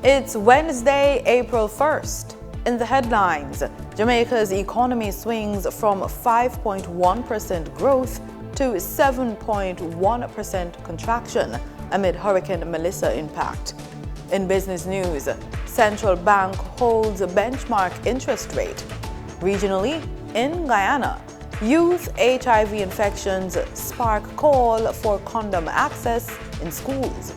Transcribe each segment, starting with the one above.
It's Wednesday, April 1st. In the headlines, Jamaica's economy swings from 5.1% growth to 7.1% contraction amid Hurricane Melissa impact. In business news, central bank holds a benchmark interest rate. Regionally, in Guyana, youth HIV infections spark call for condom access in schools.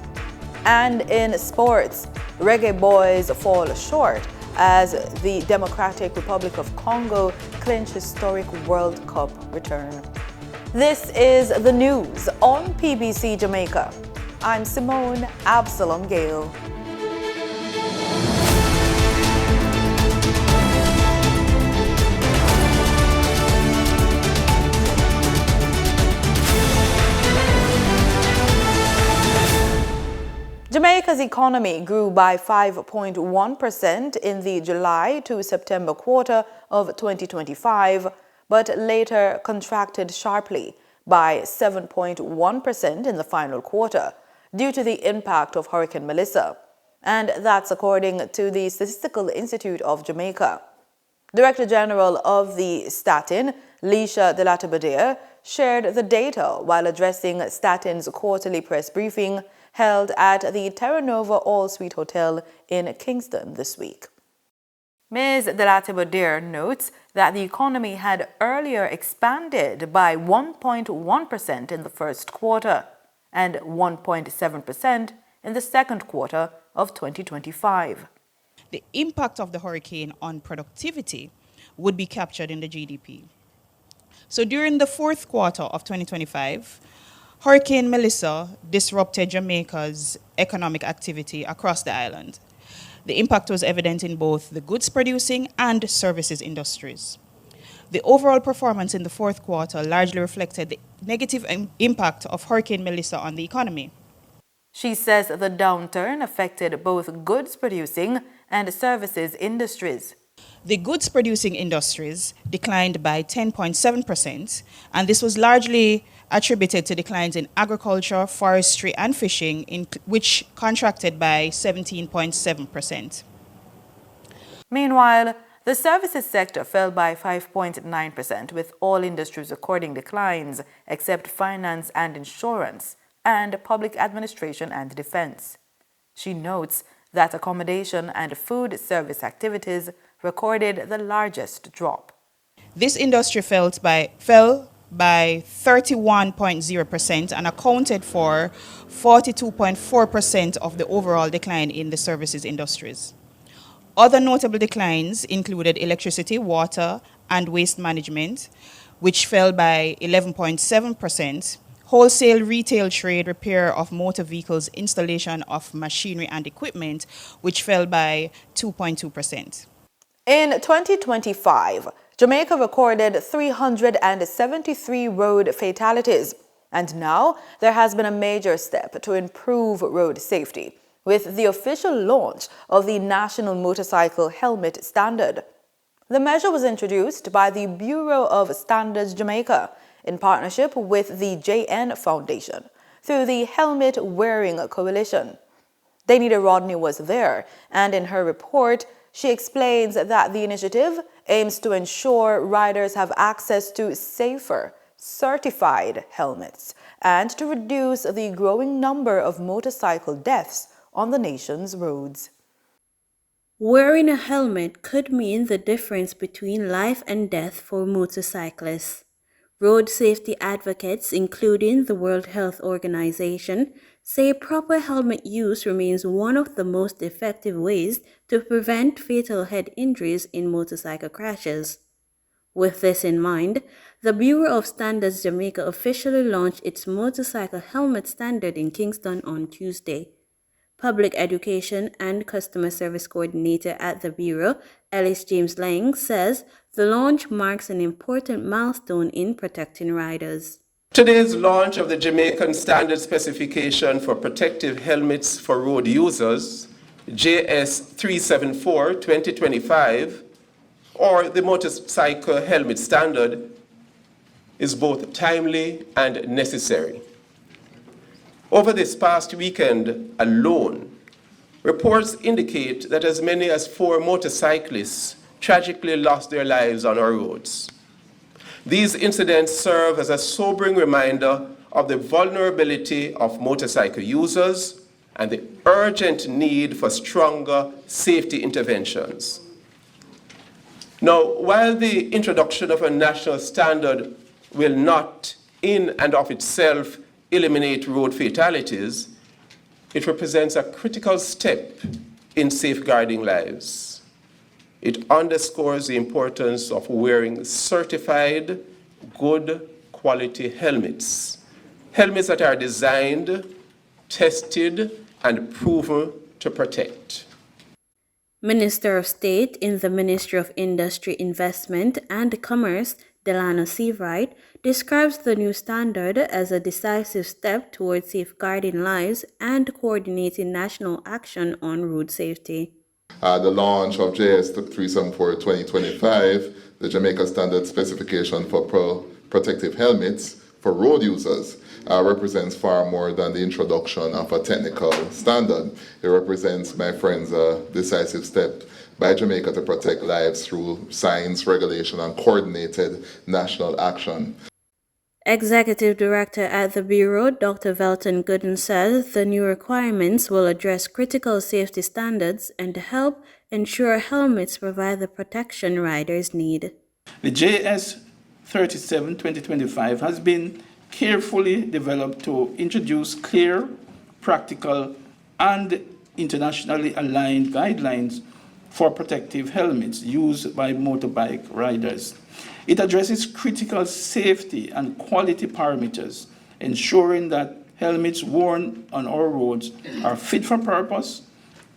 And in sports, Reggae Boys fall short as the Democratic Republic of Congo clinch historic World Cup return. This is the news on PBC Jamaica. I'm Simone Absalom Gale. Jamaica's economy grew by 5.1% in the July to September quarter of 2025, but later contracted sharply by 7.1% in the final quarter due to the impact of Hurricane Melissa. And that's according to the Statistical Institute of Jamaica. Director General of the Statin, Lucia COPD, shared the data while addressing Statin's quarterly press briefing held at the Terra Nova All-Suite Hotel in Kingston this week. Ms. COPD notes that the economy had earlier expanded by 1.1% in the first quarter and 1.7% in the second quarter of 2025. The impact of the hurricane on productivity would be captured in the GDP. So during the fourth quarter of 2025, Hurricane Melissa disrupted Jamaica's economic activity across the island. The impact was evident in both the goods producing and services industries. The overall performance in the fourth quarter largely reflected the negative impact of Hurricane Melissa on the economy. She says the downturn affected both goods producing and services industries. The goods producing industries declined by 10.7%, and this was largely attributed to declines in agriculture, forestry, and fishing, which contracted by 17.7%. Meanwhile, the services sector fell by 5.9%, with all industries recording declines except finance and insurance, and public administration and defense. She notes that accommodation and food service activities recorded the largest drop. This industry fell by 31.0% and accounted for 42.4% of the overall decline in the services industries. Other notable declines included electricity, water, and waste management, which fell by 11.7%, wholesale retail trade, repair of motor vehicles, installation of machinery and equipment, which fell by 2.2%. In 2025, Jamaica recorded 373 road fatalities, and now there has been a major step to improve road safety with the official launch of the National Motorcycle Helmet Standard. The measure was introduced by the Bureau of Standards Jamaica in partnership with the JN Foundation through the Helmet Wearing Coalition. Danita Rodney was there, and in her report, she explains that the initiative aims to ensure riders have access to safer, certified helmets and to reduce the growing number of motorcycle deaths on the nation's roads. Wearing a helmet could mean the difference between life and death for motorcyclists. Road safety advocates, including the World Health Organization, say proper helmet use remains one of the most effective ways to prevent fatal head injuries in motorcycle crashes. With this in mind, the Bureau of Standards Jamaica officially launched its Motorcycle Helmet Standard in Kingston on Tuesday. Public Education and Customer Service Coordinator at the Bureau, Ellis James Lang, says the launch marks an important milestone in protecting riders. Today's launch of the Jamaican Standard Specification for Protective Helmets for Road Users, JS 374-2025, or the Motorcycle Helmet Standard, is both timely and necessary. Over this past weekend alone, Reports indicate that as many as 4 motorcyclists tragically lost their lives on our roads. These incidents serve as a sobering reminder of the vulnerability of motorcycle users and the urgent need for stronger safety interventions. Now, while the introduction of a national standard will not, in and of itself, eliminate road fatalities, it represents a critical step in safeguarding lives. It underscores the importance of wearing certified, good quality helmets. Helmets that are designed, tested, and proven to protect. Minister of State in the Ministry of Industry, Investment and Commerce, Delano Seawright, describes the new standard as a decisive step towards safeguarding lives and coordinating national action on road safety. The launch of JS 374-2025, the Jamaica Standard Specification for Protective Helmets for road users, represents far more than the introduction of a technical standard. It represents, my friends, a decisive step by Jamaica to protect lives through science, regulation, and coordinated national action. Executive Director at the Bureau, Dr. Velton Gooden, says the new requirements will address critical safety standards and help ensure helmets provide the protection riders need. The JS 37-2025 has been carefully developed to introduce clear, practical, and internationally aligned guidelines for protective helmets used by motorbike riders. It addresses critical safety and quality parameters, ensuring that helmets worn on our roads are fit for purpose,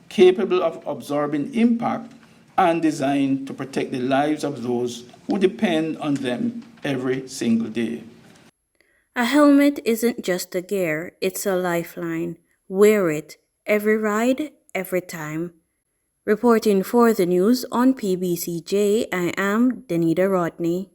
capable of absorbing impact, and designed to protect the lives of those who depend on them every single day. A helmet isn't just a gear, it's a lifeline. Wear it, every ride, every time. Reporting for the news on PBCJ, I am Danita Rodney.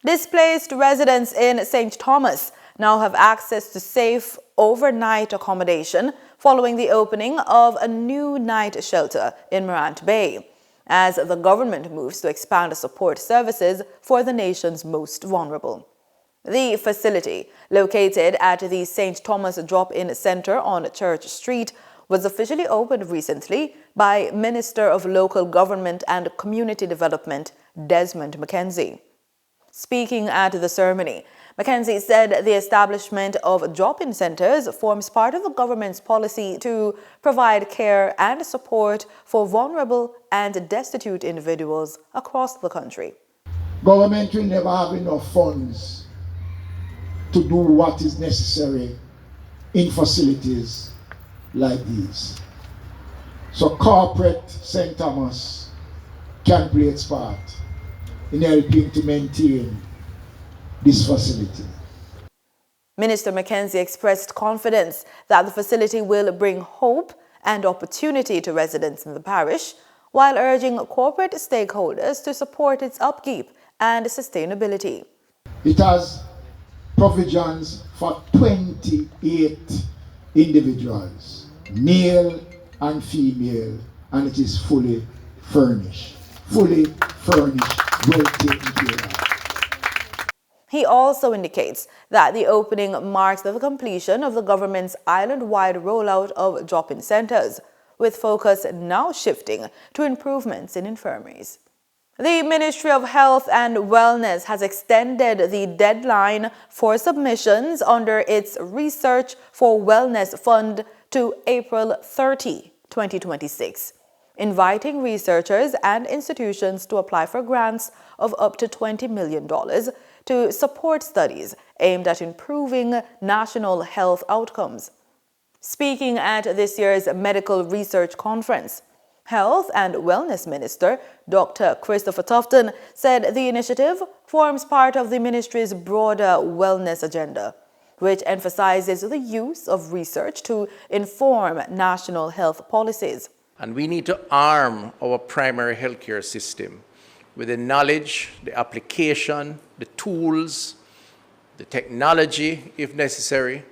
Displaced residents in St. Thomas now have access to safe overnight accommodation following the opening of a new night shelter in Morant Bay, as the government moves to expand support services for the nation's most vulnerable. The facility, located at the St. Thomas Drop-In Center on Church Street, was officially opened recently by Minister of Local Government and Community Development, Desmond McKenzie. Speaking at the ceremony, McKenzie said the establishment of drop-in centers forms part of the government's policy to provide care and support for vulnerable and destitute individuals across the country. Government will never have enough funds to do what is necessary in facilities like these. So corporate St. Thomas can play its part in helping to maintain this facility. Minister McKenzie expressed confidence that the facility will bring hope and opportunity to residents in the parish, while urging corporate stakeholders to support its upkeep and sustainability. It has provisions for 28 individuals, male and female, and it is fully furnished, well taken care of. He also indicates that the opening marks the completion of the government's island-wide rollout of drop-in centers, with focus now shifting to improvements in infirmaries. The Ministry of Health and Wellness has extended the deadline for submissions under its Research for Wellness Fund to April 30, 2026, inviting researchers and institutions to apply for grants of up to $20 million to support studies aimed at improving national health outcomes. Speaking at this year's Medical Research Conference, Health and Wellness Minister Dr. Christopher Tufton said the initiative forms part of the ministry's broader wellness agenda, which emphasizes the use of research to inform national health policies. And we need to arm our primary healthcare system with the knowledge, the application, the tools, the technology, if necessary,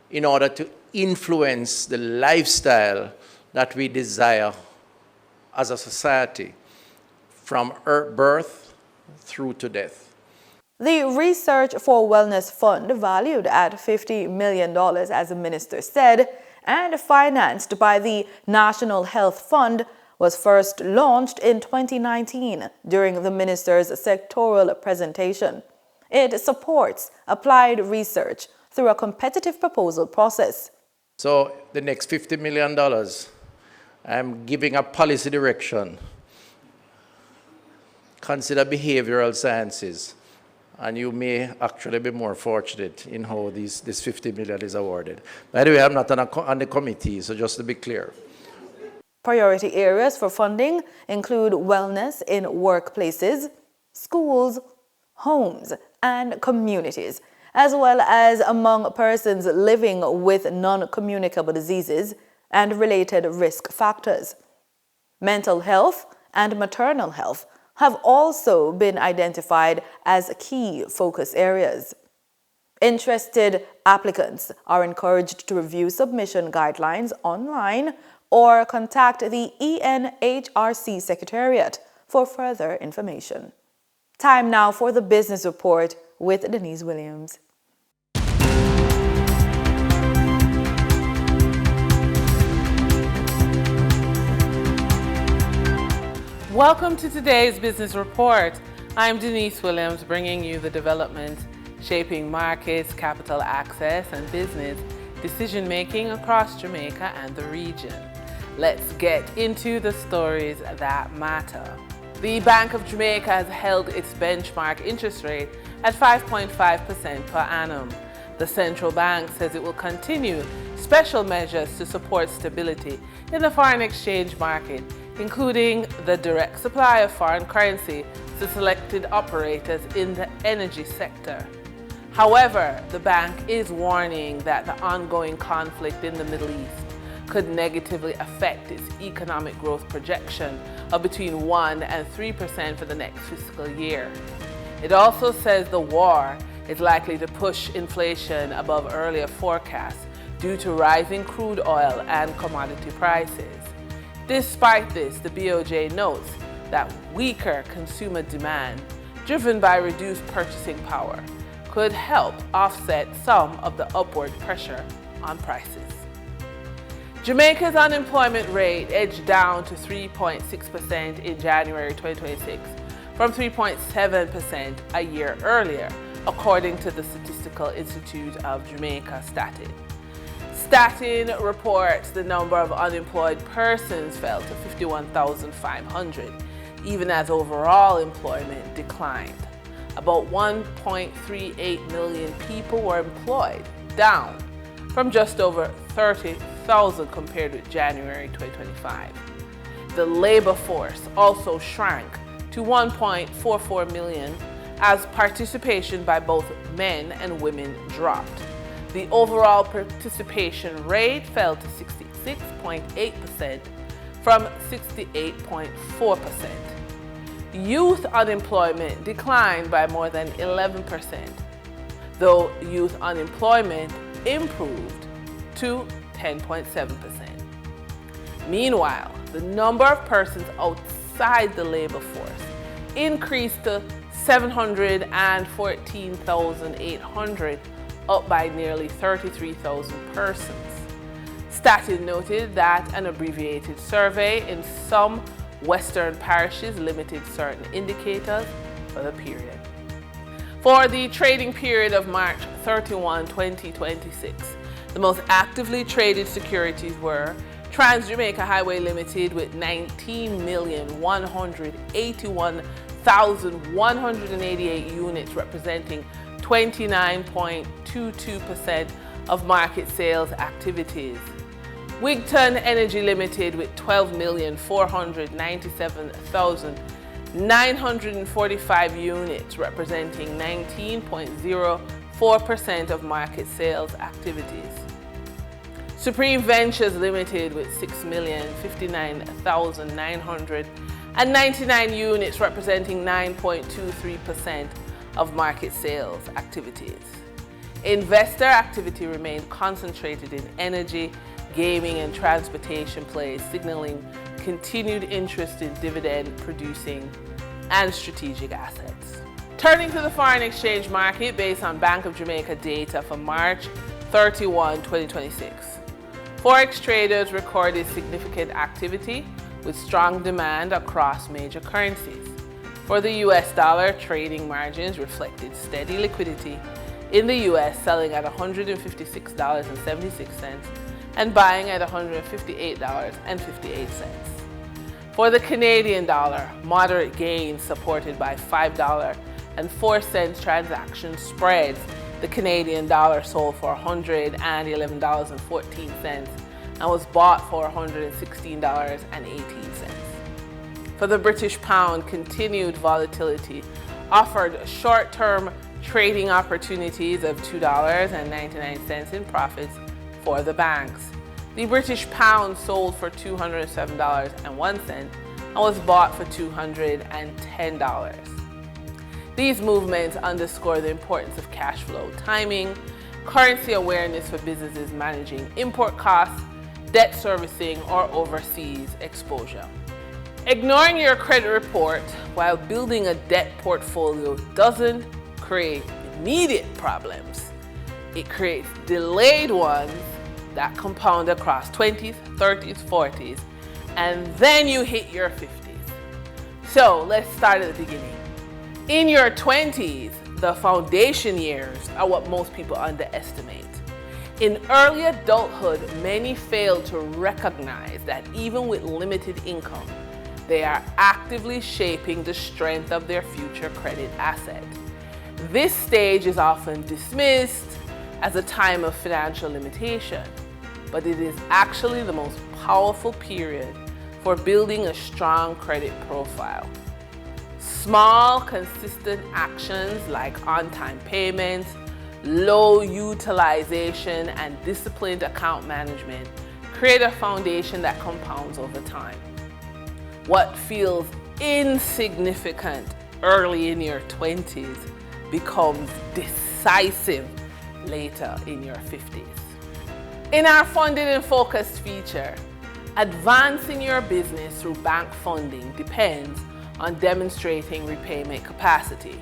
in order to influence the lifestyle that we desire as a society from birth through to death. The Research for Wellness Fund, valued at $50 million, as the minister said, and financed by the National Health Fund, was first launched in 2019 during the minister's sectoral presentation. It supports applied research through a competitive proposal process. So the next $50 million, I'm giving a policy direction. Consider behavioral sciences, and you may actually be more fortunate in how this $50 million is awarded. By the way, I'm not on the committee, so just to be clear. Priority areas for funding include wellness in workplaces, schools, homes, and communities, as well as among persons living with non-communicable diseases and related risk factors. Mental health and maternal health have also been identified as key focus areas. Interested applicants are encouraged to review submission guidelines online or contact the ENHRC Secretariat for further information. Time now for the Business Report with Denise Williams. Welcome to today's Business Report. I'm Denise Williams, bringing you the development shaping markets, capital access, and business decision-making across Jamaica and the region. Let's get into the stories that matter. The Bank of Jamaica has held its benchmark interest rate at 5.5% per annum. The central bank says it will continue special measures to support stability in the foreign exchange market, including the direct supply of foreign currency to selected operators in the energy sector. However, the bank is warning that the ongoing conflict in the Middle East could negatively affect its economic growth projection of between 1% and 3% for the next fiscal year. It also says the war is likely to push inflation above earlier forecasts due to rising crude oil and commodity prices. Despite this, the BOJ notes that weaker consumer demand, driven by reduced purchasing power, could help offset some of the upward pressure on prices. Jamaica's unemployment rate edged down to 3.6% in January 2026 from 3.7% a year earlier, according to the Statistical Institute of Jamaica, Statin. Statin reports the number of unemployed persons fell to 51,500, even as overall employment declined. About 1.38 million people were employed, down from just over 30,000 compared with January 2025. The labor force also shrank to 1.44 million as participation by both men and women dropped. The overall participation rate fell to 66.8% from 68.4%. Youth unemployment declined by more than 11%, though youth unemployment improved to 10.7%. Meanwhile, the number of persons outside the labor force increased to 714,800, up by nearly 33,000 persons. Statin noted that an abbreviated survey in some Western parishes limited certain indicators for the period. For the trading period of March 31, 2026, the most actively traded securities were Trans-Jamaica Highway Limited with 19,181,188 units, representing 29.22% of market sales activities. Wigton Energy Limited with 12,497,945 units, representing 19.04% of market sales activities. Supreme Ventures Limited with 6,059,999 units, representing 9.23% of market sales activities. Investor activity remained concentrated in energy, gaming, and transportation plays, signaling continued interest in dividend-producing and strategic assets. Turning to the foreign exchange market based on Bank of Jamaica data for March 31, 2026. Forex traders recorded significant activity with strong demand across major currencies. For the US dollar, trading margins reflected steady liquidity in the US, selling at $156.76 and buying at $158.58. For the Canadian dollar, moderate gains supported by $5.04 transaction spreads. The Canadian dollar sold for $111.14 and was bought for $116.18. For the British pound, continued volatility offered short-term trading opportunities of $2.99 in profits for the banks. The British pound sold for $207.01 and was bought for $210. These movements underscore the importance of cash flow timing, currency awareness for businesses managing import costs, debt servicing, or overseas exposure. Ignoring your credit report while building a debt portfolio doesn't create immediate problems. It creates delayed ones that compound across 20s, 30s, 40s, and then you hit your 50s. So let's start at the beginning. In your 20s, the foundation years are what most people underestimate. In early adulthood, many fail to recognize that even with limited income, they are actively shaping the strength of their future credit asset. This stage is often dismissed as a time of financial limitation, but it is actually the most powerful period for building a strong credit profile. Small, consistent actions like on-time payments, low utilization, and disciplined account management create a foundation that compounds over time. What feels insignificant early in your 20s becomes decisive later in your 50s. In our Funded and Focused feature, advancing your business through bank funding depends on demonstrating repayment capacity.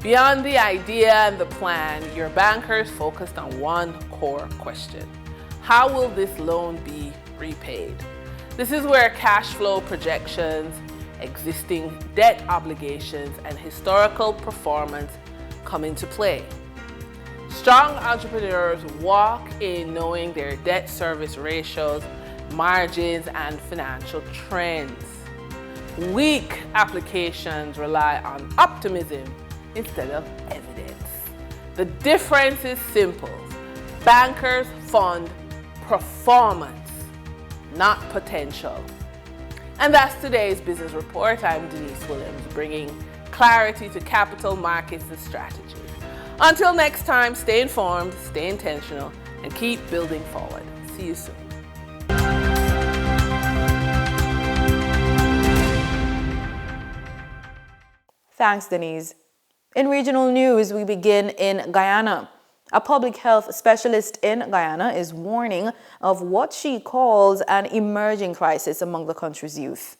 Beyond the idea and the plan, your banker is focused on one core question: how will this loan be repaid? This is where cash flow projections, existing debt obligations, and historical performance come into play. Strong entrepreneurs walk in knowing their debt service ratios, margins, and financial trends. Weak applications rely on optimism instead of evidence. The difference is simple. Bankers fund performance, not potential. And that's today's business report. I'm Denise Williams, bringing clarity to capital markets and strategy. Until next time, stay informed, stay intentional, and keep building forward. See you soon. Thanks, Denise. In regional news, we begin in Guyana. A public health specialist in Guyana is warning of what she calls an emerging crisis among the country's youth.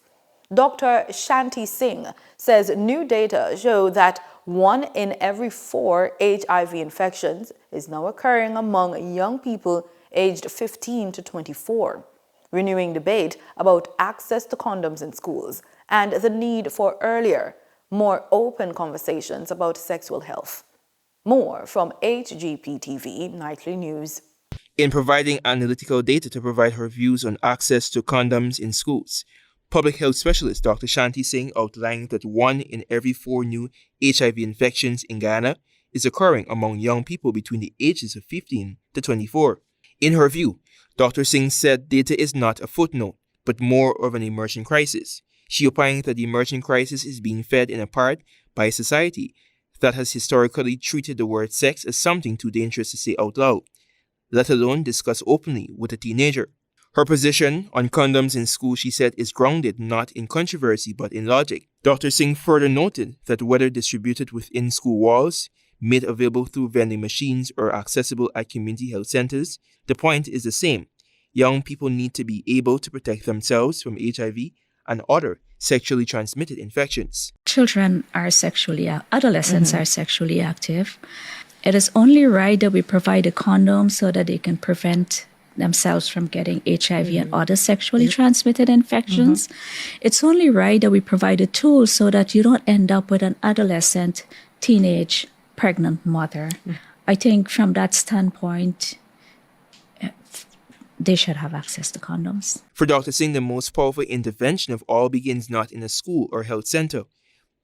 Dr. Shanti Singh says new data show that 1 in every 4 HIV infections is now occurring among young people aged 15 to 24, renewing debate about access to condoms in schools and the need for earlier, more open conversations about sexual health. More from HGP-TV Nightly News. In providing analytical data to provide her views on access to condoms in schools, public health specialist Dr. Shanti Singh outlined that 1 in every 4 new HIV infections in Guyana is occurring among young people between the ages of 15 to 24. In her view, Dr. Singh said data is not a footnote, but more of an emerging crisis. She opined that the emerging crisis is being fed in a part by a society that has historically treated the word sex as something too dangerous to say out loud, let alone discuss openly with a teenager. Her position on condoms in school, she said, is grounded not in controversy but in logic. Dr. Singh further noted that whether distributed within school walls, made available through vending machines or accessible at community health centers, the point is the same. Young people need to be able to protect themselves from HIV and other sexually transmitted infections. Children are adolescents are sexually active. It is only right that we provide a condom so that they can prevent themselves from getting HIV and other sexually transmitted infections. It's only right that we provide a tool so that you don't end up with an adolescent, teenage, pregnant mother. I think from that standpoint, they should have access to condoms. For Dr. Singh, the most powerful intervention of all begins not in a school or health center,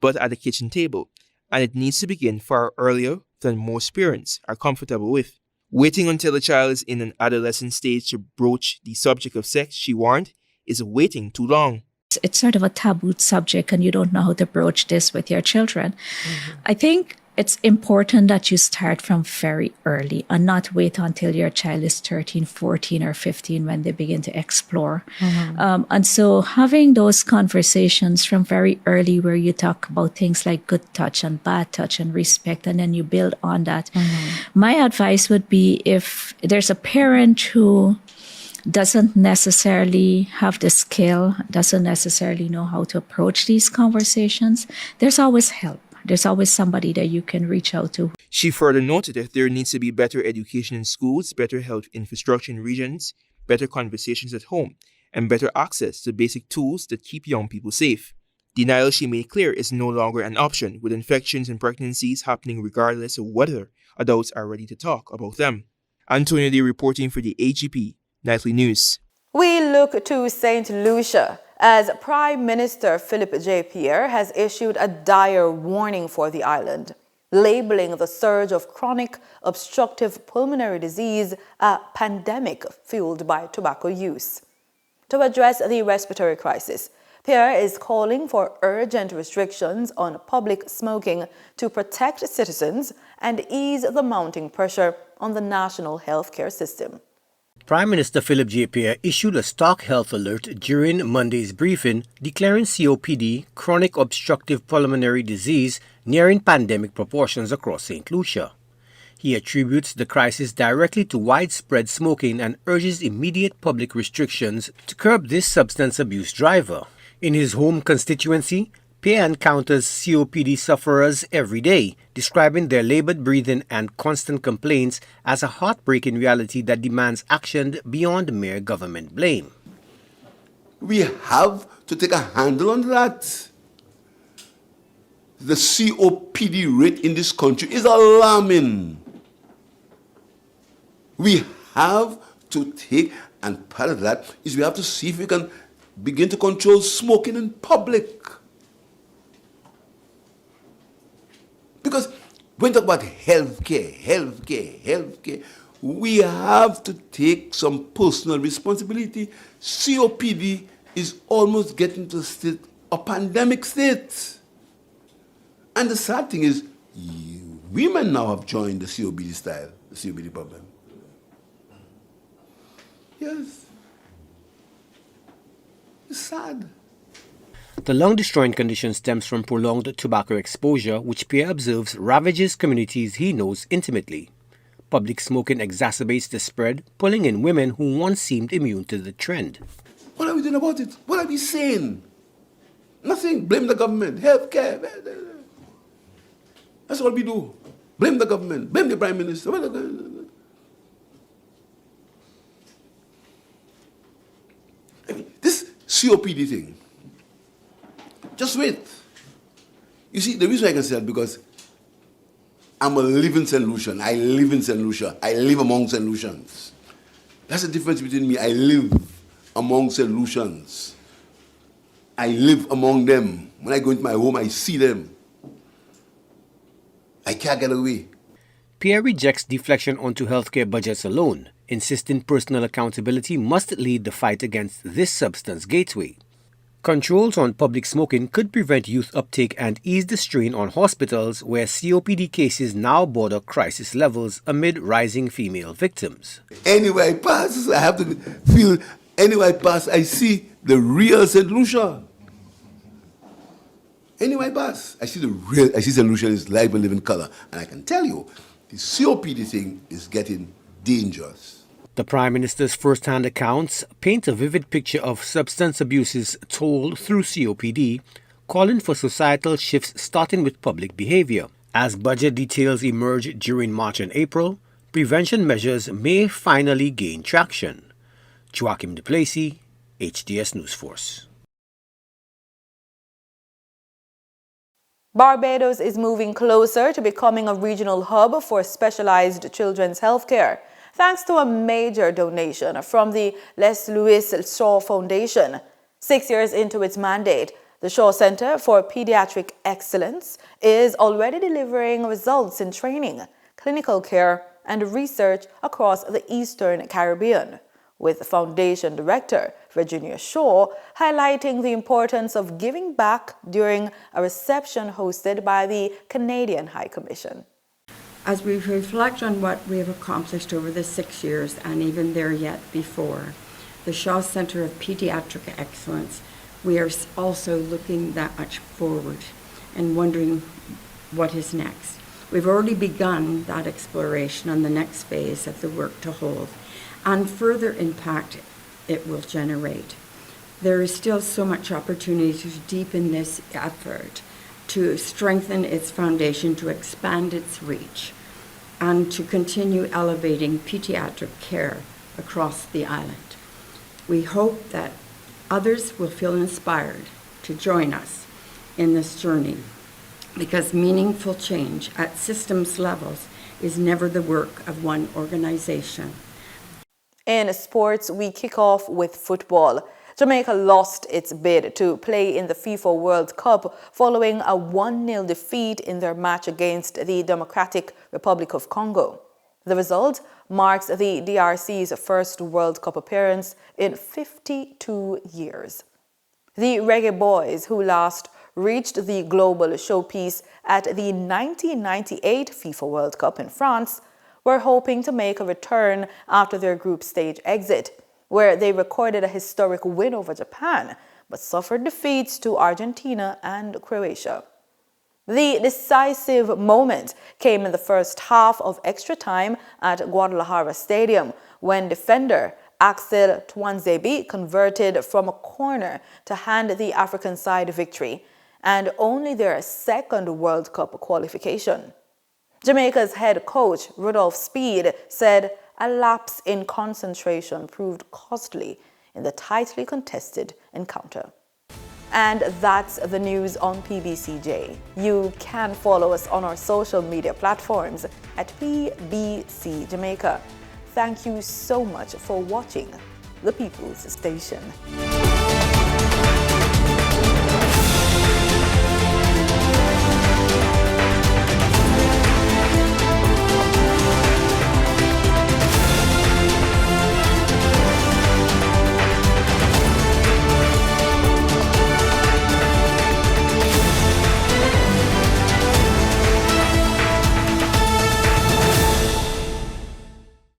but at the kitchen table, and it needs to begin far earlier than most parents are comfortable with. Waiting until a child is in an adolescent stage to broach the subject of sex, she warned, is waiting too long. It's sort of a taboo subject and you don't know how to broach this with your children. I think it's important that you start from very early and not wait until your child is 13, 14, or 15 when they begin to explore. And so having those conversations from very early where you talk about things like good touch and bad touch and respect, and then you build on that. My advice would be if there's a parent who doesn't necessarily have the skill, doesn't necessarily know how to approach these conversations, there's always help. There's always somebody that you can reach out to. She further noted that there needs to be better education in schools, better health infrastructure in regions, better conversations at home, and better access to basic tools that keep young people safe. Denial, she made clear, is no longer an option, with infections and pregnancies happening regardless of whether adults are ready to talk about them. Antonio D. reporting for the AGP Nightly News. We look to St. Lucia as Prime Minister Philip J. Pierre has issued a dire warning for the island, labeling the surge of chronic obstructive pulmonary disease a pandemic fueled by tobacco use. To address the respiratory crisis, Pierre is calling for urgent restrictions on public smoking to protect citizens and ease the mounting pressure on the national healthcare system. Prime Minister Philip J. Pierre issued a stock health alert during Monday's briefing, declaring COPD, chronic obstructive pulmonary disease, nearing pandemic proportions across St. Lucia. He attributes the crisis directly to widespread smoking and urges immediate public restrictions to curb this substance abuse driver. In his home constituency, Pierre encounters COPD sufferers every day, describing their labored breathing and constant complaints as a heartbreaking reality that demands action beyond mere government blame. We have to take a handle on that. The COPD rate in this country is alarming. We have to take, and part of that is we have to see if we can begin to control smoking in public. Because when we talk about healthcare, we have to take some personal responsibility. COPD is almost getting to a pandemic state. And the sad thing is, women now have joined the COPD style, the COPD problem. Yes. It's sad. The lung-destroying condition stems from prolonged tobacco exposure, which Pierre observes ravages communities he knows intimately. Public smoking exacerbates the spread, pulling in women who once seemed immune to the trend. What are we doing about it? What are we saying? Nothing. Blame the government. Healthcare. That's what we do. Blame the government. Blame the Prime Minister. I mean, this COPD thing, just wait. You see, the reason I can say that because I'm a living St. Lucian. I live in St. Lucia. I live among St. Lucians. That's the difference between me. I live among St. Lucians. I live among them. When I go into my home, I see them. I can't get away. Pierre rejects deflection onto healthcare budgets alone, insisting personal accountability must lead the fight against this substance gateway. Controls on public smoking could prevent youth uptake and ease the strain on hospitals where COPD cases now border crisis levels amid rising female victims. Anywhere I pass, I have to feel, anywhere I pass, I see the real St. Lucia. Anyway, boss, I see St. Lucia is live and living color, and I can tell you, the COPD thing is getting dangerous. The Prime Minister's first-hand accounts paint a vivid picture of substance abuses told through COPD, calling for societal shifts starting with public behavior. As budget details emerge during March and April, prevention measures may finally gain traction. Joachim Duplessis, HDS News Force. Barbados is moving closer to becoming a regional hub for specialized children's health care, thanks to a major donation from the Les Louis Shaw Foundation. 6 years into its mandate, the Shaw Center for Pediatric Excellence is already delivering results in training, clinical care, and research across the Eastern Caribbean, with Foundation Director Virginia Shaw highlighting the importance of giving back during a reception hosted by the Canadian High Commission. As we reflect on what we have accomplished over the 6 years and even there yet before, the Shaw Center of Pediatric Excellence, we are also looking that much forward and wondering what is next. We've already begun that exploration on the next phase of the work to hold and further impact it will generate. There is still so much opportunity to deepen this effort, to strengthen its foundation, to expand its reach, and to continue elevating pediatric care across the island. We hope that others will feel inspired to join us in this journey, because meaningful change at systems levels is never the work of one organization. In sports, we kick off with football. Jamaica lost its bid to play in the FIFA World Cup following a 1-0 defeat in their match against the Democratic Republic of Congo. The result marks the DRC's first World Cup appearance in 52 years. The Reggae Boys, who last reached the global showpiece at the 1998 FIFA World Cup in France, were hoping to make a return after their group stage exit, where they recorded a historic win over Japan, but suffered defeats to Argentina and Croatia. The decisive moment came in the first half of extra time at Guadalajara Stadium, when defender Axel Tuanzebe converted from a corner to hand the African side victory, and only their second World Cup qualification. Jamaica's head coach, Rudolph Speed, said a lapse in concentration proved costly in the tightly contested encounter. And that's the news on PBCJ. You can follow us on our social media platforms at PBCJamaica. Thank you so much for watching The People's Station.